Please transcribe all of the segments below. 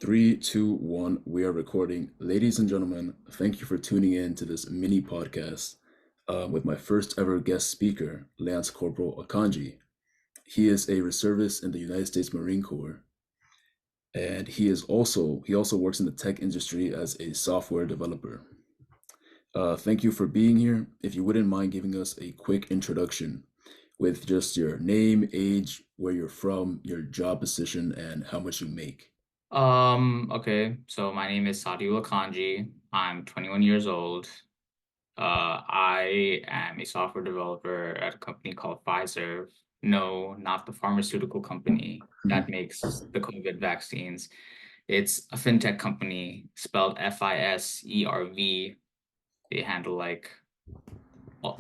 Three, two, one. We are recording. Ladies and gentlemen, thank you for tuning in to this mini podcast with my first ever guest speaker, Lance Corporal Akhankji. He is a reservist in the United States Marine Corps, and he also works in the tech industry as a software developer. Thank you for being here. If you wouldn't mind giving us a quick introduction with just your name, age, where you're from, your job position, and how much you make. Okay, so my name is Sadiul Akhankji. I'm 21 years old. I am a software developer at a company called Pfizer. No, not the pharmaceutical company that Mhm. makes the COVID vaccines. It's a fintech company spelled FISERV. They handle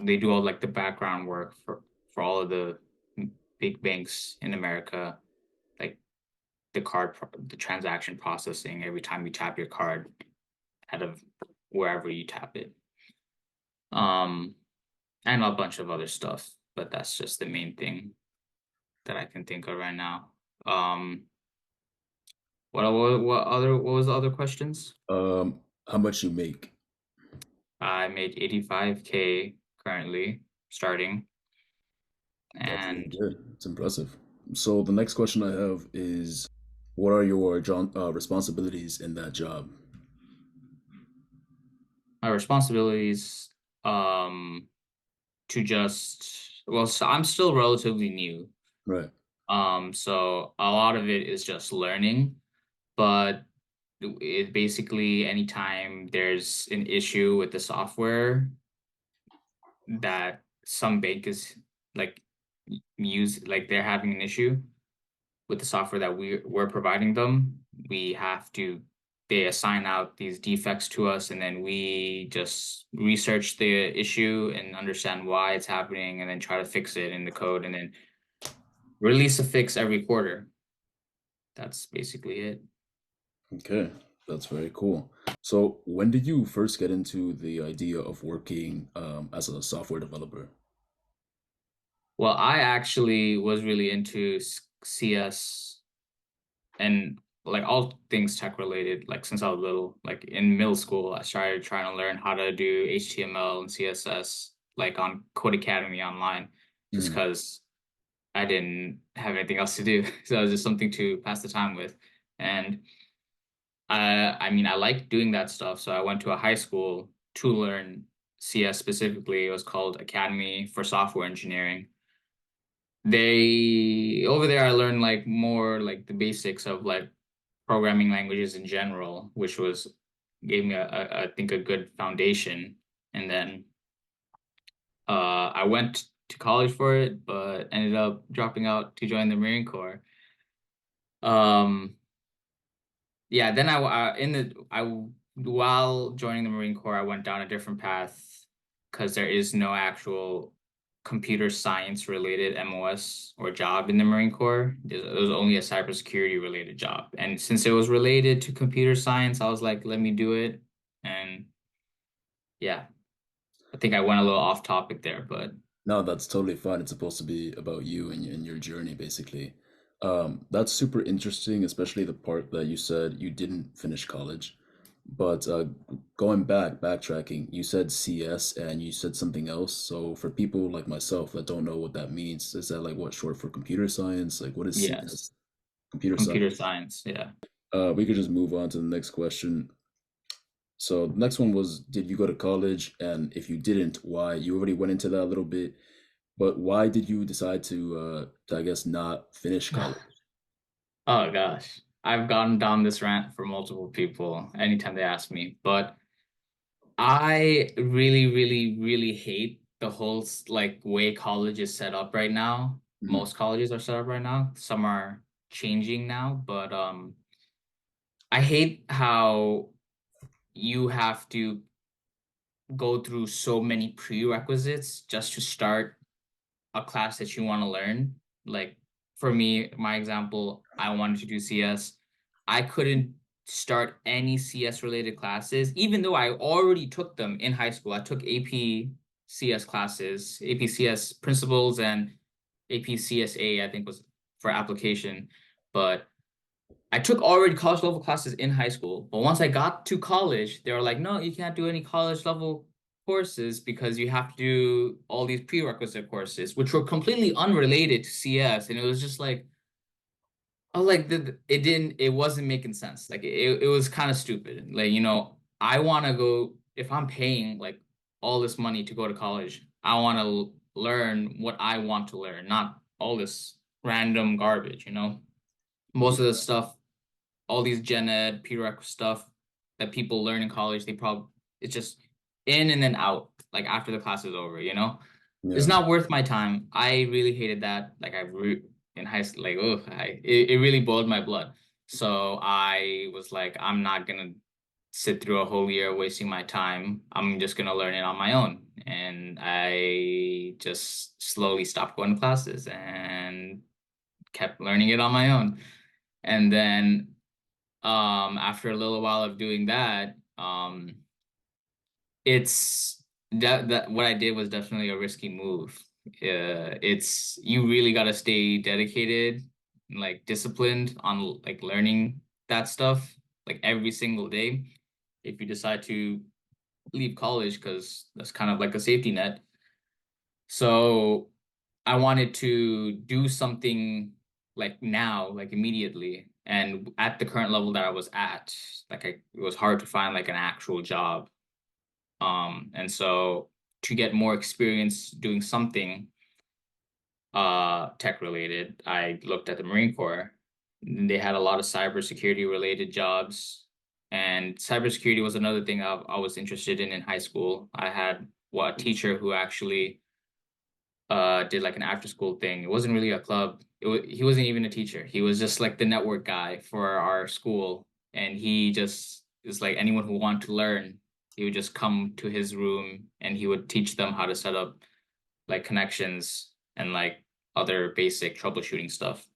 they do all like the background work for all of the big banks in America, like the transaction processing every time you tap your card out of wherever you tap it. Um, and a bunch of other stuff, but that's just the main thing that I can think of right now. Um, what was the other questions? How much you make? I made 85K currently starting, That's really and good. It's impressive. So the next question I have is, what are your responsibilities in that job? my responsibilities to so I'm still relatively new. Right. So a lot of it is just learning, but it basically anytime there's an issue with the software that some bank is like they're having an issue with the software that we're providing them, we have to they assign out these defects to us, and then we just research the issue and understand why it's happening and then try to fix it in the code and then release a fix every quarter. That's basically it. Okay. That's very cool. So when did you first get into the idea of working as a software developer? Well, I actually was really into CS and like all things tech related, like since I was little. Like in middle school, I started trying to learn how to do HTML and CSS, like on Code Academy online, just Mhm. because I didn't have anything else to do. So it was just something to pass the time with. And I mean, I liked doing that stuff. So I went to a high school to learn CS specifically. It was called Academy for Software Engineering. They over there I learned like more like the basics of like programming languages in general, which was gave me I think a good foundation. And then I went to college for it, but ended up dropping out to join the Marine Corps. Um, yeah, then I while joining the Marine Corps, I went down a different path because there is no actual computer science related MOS or job in the Marine Corps. There was only a cybersecurity related job. And since it was related to computer science, I was like, let me do it. And yeah, I think I went a little off topic there, but No, that's totally fine. It's supposed to be about you and your journey, basically. That's super interesting, especially the part that you said you didn't finish college. But going backtracking, you said CS and you said something else. So for people like myself that don't know what that means, is that like what short for computer science? Like what is yes, CS? Computer computer science. science. Yeah. We could just move on to the next question. So the next one was, did you go to college? And if you didn't, why? You already went into that a little bit, but why did you decide to I guess not finish college? Oh gosh. I've gone down this rant for multiple people anytime they ask me, but I really, really, really hate the whole like way college is set up right now. Mhm. Most colleges are set up right now. Some are changing now, but I hate how you have to go through so many prerequisites just to start a class that you want to learn. Like for me, my example, I wanted to do CS. I couldn't start any CS related classes, even though I already took them in high school. I took AP CS classes, AP CS principles and AP CSA, I think was for application. But I took already college level classes in high school, but once I got to college, they were like, no, you can't do any college level courses because you have to do all these prerequisite courses, which were completely unrelated to CS. And it was just like, oh, like it wasn't making sense. Like it was kind of stupid. Like, I want to go, if I'm paying like all this money to go to college, I want to learn what I want to learn, not all this random garbage. Most of the stuff, all these gen ed, prereq stuff that people learn in college, it's just in and then out, like after the class is over. It's Yeah. not worth my time. I really hated that. Like in high school, like, oh, it really boiled my blood. So I was like, I'm not gonna sit through a whole year wasting my time. I'm just gonna learn it on my own. And I just slowly stopped going to classes and kept learning it on my own. And then after a little while of doing that, it's that what I did was definitely a risky move. It's you really got to stay dedicated, like disciplined on like learning that stuff like every single day. If you decide to leave college, because that's kind of like a safety net. So I wanted to do something like now, like immediately. And at the current level that I was at, like it was hard to find like an actual job. And so to get more experience doing something tech related, I looked at the Marine Corps. They had a lot of cybersecurity related jobs, and cybersecurity was another thing I was interested in high school. I had a teacher who actually did like an after school thing. It wasn't really a club. He wasn't even a teacher. He was just like the network guy for our school, and he just is like anyone who wanted to learn, he would just come to his room and he would teach them how to set up like connections and like other basic troubleshooting stuff.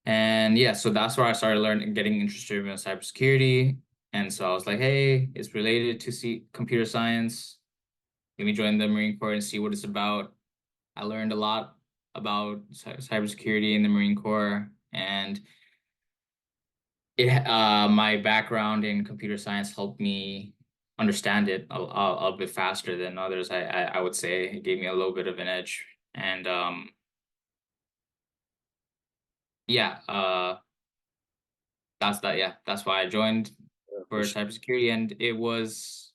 And yeah, so that's where I started learning, getting interested in cybersecurity. And so I was like, hey, it's related to computer science. Let me join the Marine Corps and see what it's about. I learned a lot about cybersecurity in the Marine Corps, and my background in computer science helped me understand it a bit faster than others. I would say it gave me a little bit of an edge, and yeah, that's that. Yeah, that's why I joined Yeah, for for sure. cybersecurity, and it was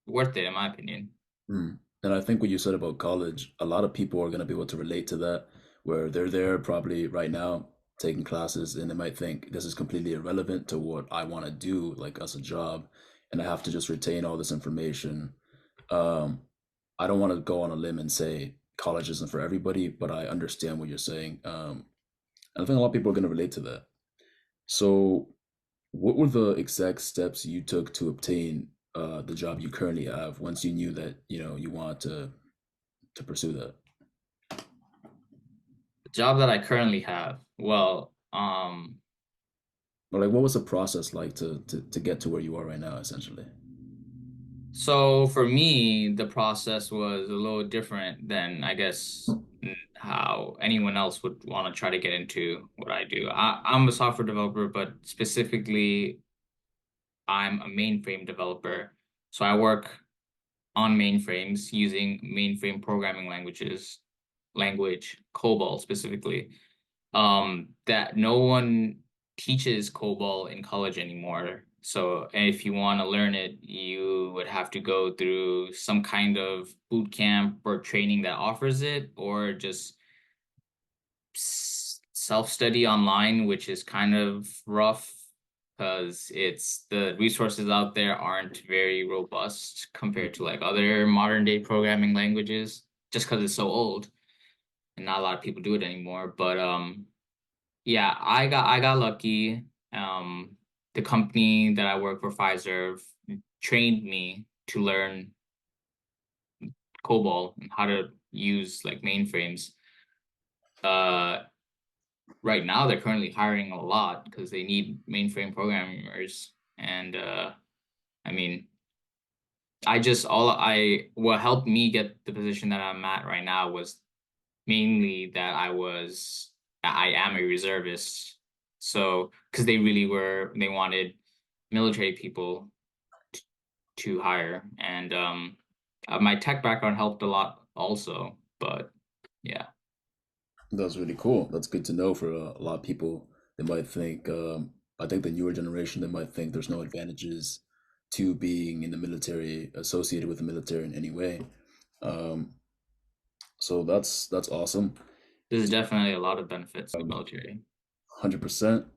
worth it in my opinion. Mm. And I think what you said about college, a lot of people are going to be able to relate to that, where they're there probably right now taking classes and they might think this is completely irrelevant to what I want to do, like as a job, and I have to just retain all this information. Um, I don't want to go on a limb and say college isn't for everybody, but I understand what you're saying. And I think a lot of people are going to relate to that. So, what were the exact steps you took to obtain the job you currently have once you knew that you wanted to pursue that? The job that I currently have, well, Or like, what was the process like to get to where you are right now, essentially? so for me, the process was a little different than I guess how anyone else would want to try to get into what I do. I'm a software developer, but specifically, I'm a mainframe developer. So I work on mainframes using mainframe programming language, COBOL specifically. That no one teaches COBOL in college anymore. So if you want to learn it, you would have to go through some kind of boot camp or training that offers it, or just self-study online, which is kind of rough because it's the resources out there aren't very robust compared to like other modern day programming languages, just because it's so old and not a lot of people do it anymore. But yeah, I got lucky. The company that I work for, Pfizer, trained me to learn COBOL and how to use like mainframes. Uh, right now they're currently hiring a lot because they need mainframe programmers. And I mean, I just all I what helped me get the position that I'm at right now was mainly that I am a reservist. So, because they wanted military people to hire, and my tech background helped a lot also. But yeah, That's really cool. That's good to know for a lot of people. They might think, I think the newer generation, they might think there's no advantages to being in the military, associated with the military in any way. Um, so that's awesome. there's definitely a lot of benefits to the military. 100%.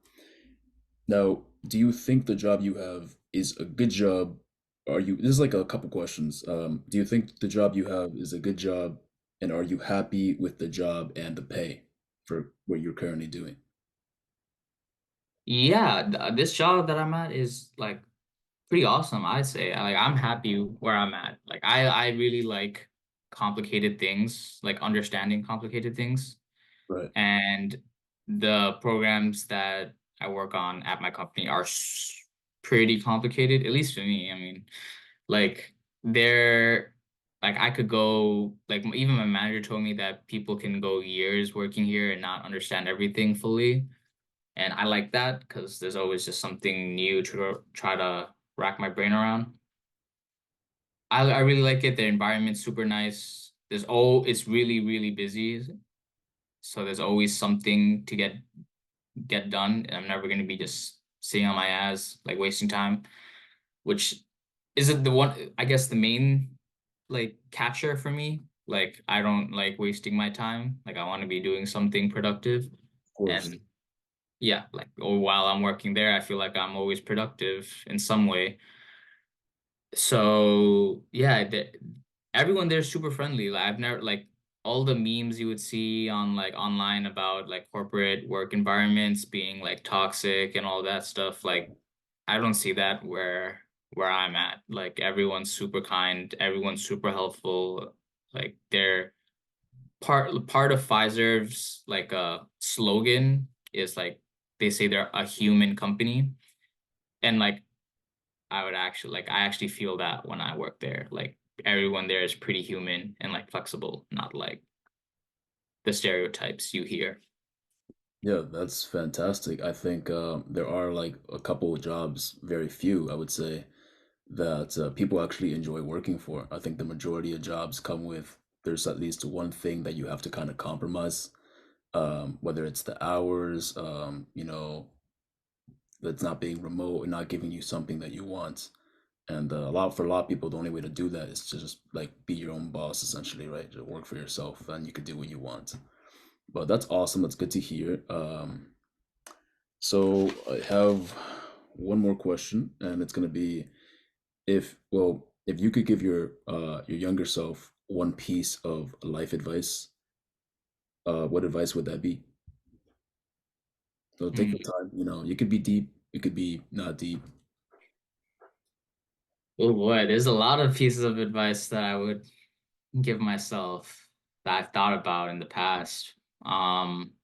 Now, do you think the job you have is a good job? Are you, this is like a couple questions. Do you think the job you have is a good job, and are you happy with the job and the pay for what you're currently doing? Yeah, this job that I'm at is like pretty awesome, I'd say. I'm happy where I'm at. Like I really like complicated things, like understanding complicated things. Right. And the programs that I work on at my company are pretty complicated, at least for me. I mean, like they're like I could go like even my manager told me that people can go years working here and not understand everything fully. And I like that because there's always just something new to try to rack my brain around. I really like it. The environment's super nice. It's really, really busy. So there's always something to get done. And I'm never gonna be just sitting on my ass, like wasting time, which isn't the one, I guess the main like catcher for me. Like I don't like wasting my time. Like I want to be doing something productive. Of course. And yeah, like or while I'm working there, I feel like I'm always productive in some way. So yeah, everyone there's super friendly. Like I've never like all the memes you would see on like online about like corporate work environments being like toxic and all that stuff. Like I don't see that where I'm at. Like everyone's super kind, everyone's super helpful. Like they're part of Pfizer's like slogan is like they say they're a human company. And like I actually feel that when I work there. Like everyone there is pretty human and like flexible, not like the stereotypes you hear. Yeah, that's fantastic. I think there are like a couple of jobs, very few, I would say, that people actually enjoy working for. I think the majority of jobs come with there's at least one thing that you have to kind of compromise, whether it's the hours, that's not being remote and not giving you something that you want. And for a lot of people, the only way to do that is to just like be your own boss, essentially, right? To work for yourself, and you could do what you want. But that's awesome. That's good to hear. So I have one more question, and it's gonna be if you could give your younger self one piece of life advice, what advice would that be? So take your Mm. time. You could be deep, it could be not deep. Oh boy, there's a lot of pieces of advice that I would give myself that I've thought about in the past. Um,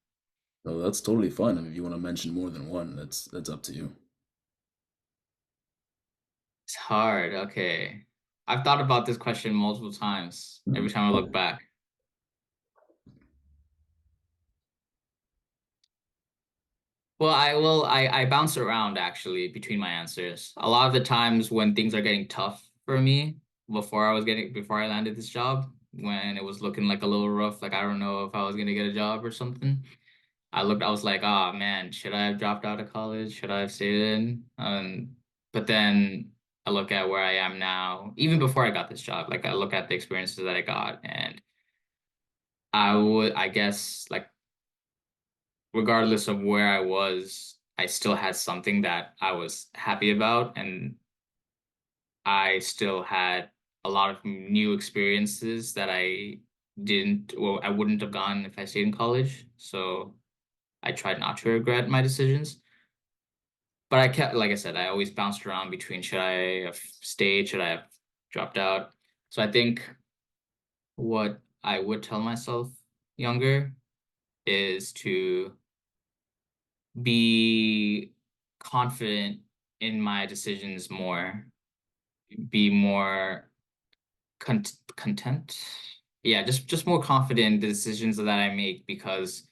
So that's totally fine. I mean, if you want to mention more than one, that's up to you. it's hard. Okay. I've thought about this question multiple times every Mhm. time I look back. Well, I bounce around actually between my answers. A lot of the times when things are getting tough for me, before I landed this job, when it was looking like a little rough, like I don't know if I was gonna get a job or something. I was like, oh man, should I have dropped out of college? Should I have stayed in? But then I look at where I am now, even before I got this job, like I look at the experiences that I got, and I guess like regardless of where I was, I still had something that I was happy about, and I still had a lot of new experiences that I wouldn't have gone if I stayed in college. So I tried not to regret my decisions. But I kept, like I said, I always bounced around between should I have stayed, should I have dropped out. So I think what I would tell myself younger is to be confident in my decisions more, be more content. Yeah, just more confident in the decisions that I make because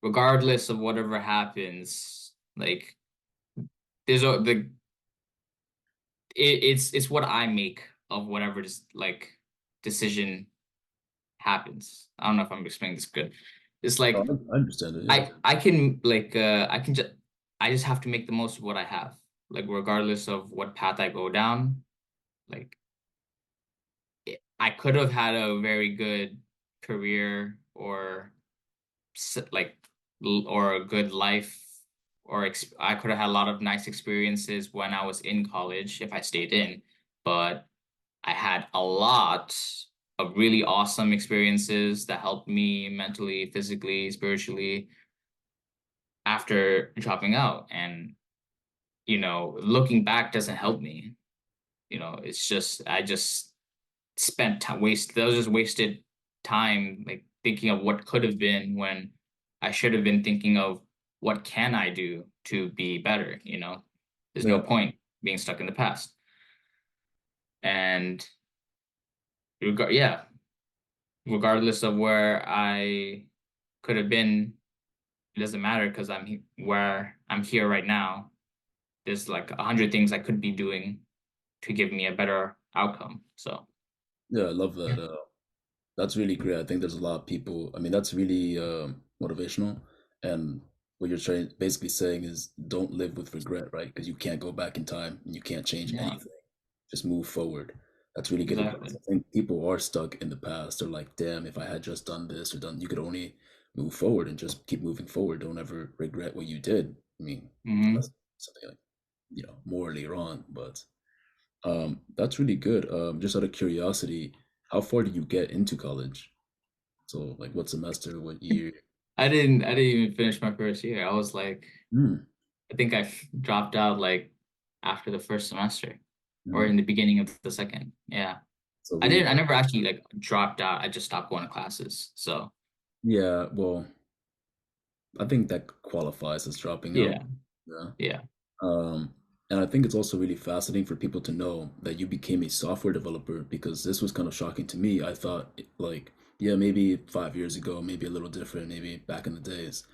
regardless of whatever happens, Like there's a the it's what I make of whatever like decision happens. I don't know if I'm explaining this good. It's Oh, like I understand it. Yeah. I can like I just have to make the most of what I have. Like regardless of what path I go down, like I could have had a very good career or like or a good life or I could have had a lot of nice experiences when I was in college if I stayed in, but I had a lot of really awesome experiences that helped me mentally, physically, spiritually after dropping out. And, looking back doesn't help me. It's just, I just spent time that was just wasted time, like thinking of what could have been when I should have been thinking of what can I do to be better. There's no Yeah. point being stuck in the past. And yeah, regardless of where I could have been, it doesn't matter because where I'm here right now. There's like 100 things I could be doing to give me a better outcome. So Yeah, I love that. That's really great. I think there's a lot of people. I mean, that's really motivational. And what you're trying basically saying is don't live with regret, right? Because you can't go back in time and you can't change yeah, anything. Just move forward. That's really good advice. exactly. I think people are stuck in the past. They're like, damn, if I had just done this or done, you could only move forward and just keep moving forward. Don't ever regret what you did. I mean, Hmm. unless something like, morally wrong, but that's really good. Just out of curiosity, how far did you get into college? So, like, what semester, what year? I didn't even finish my first year. I was like, Hmm. I think dropped out like after the first semester or Hmm. in the beginning of the second. Yeah. So I really, didn't, I never actually like dropped out. I just stopped going to classes. So yeah. Well, I think that qualifies as dropping out. yeah, Yeah. yeah. Um, and I think it's also really fascinating for people to know that you became a software developer because this was kind of shocking to me. I thought, like, yeah, maybe 5 years ago, maybe a little different, maybe back in the days.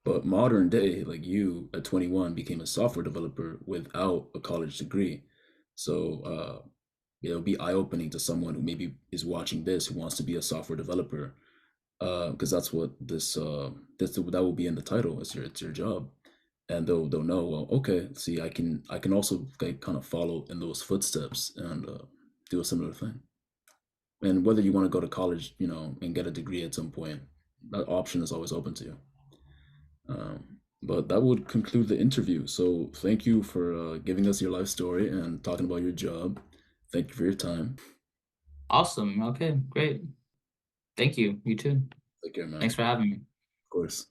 But modern day, like you at 21 became a software developer without a college degree. So it'll be eye-opening to someone who maybe is watching this who wants to be a software developer, because that's what that will be in the title. It's your job, and they'll know. Well, okay, see, I can also like, kind of follow in those footsteps and do a similar thing. And whether you want to go to college, and get a degree at some point, that option is always open to you. But that would conclude the interview. So thank you for giving us your life story and talking about your job. Thank you for your time. Awesome. Okay, great. Thank you. You too. Take care, man. Thanks Of for having me. course.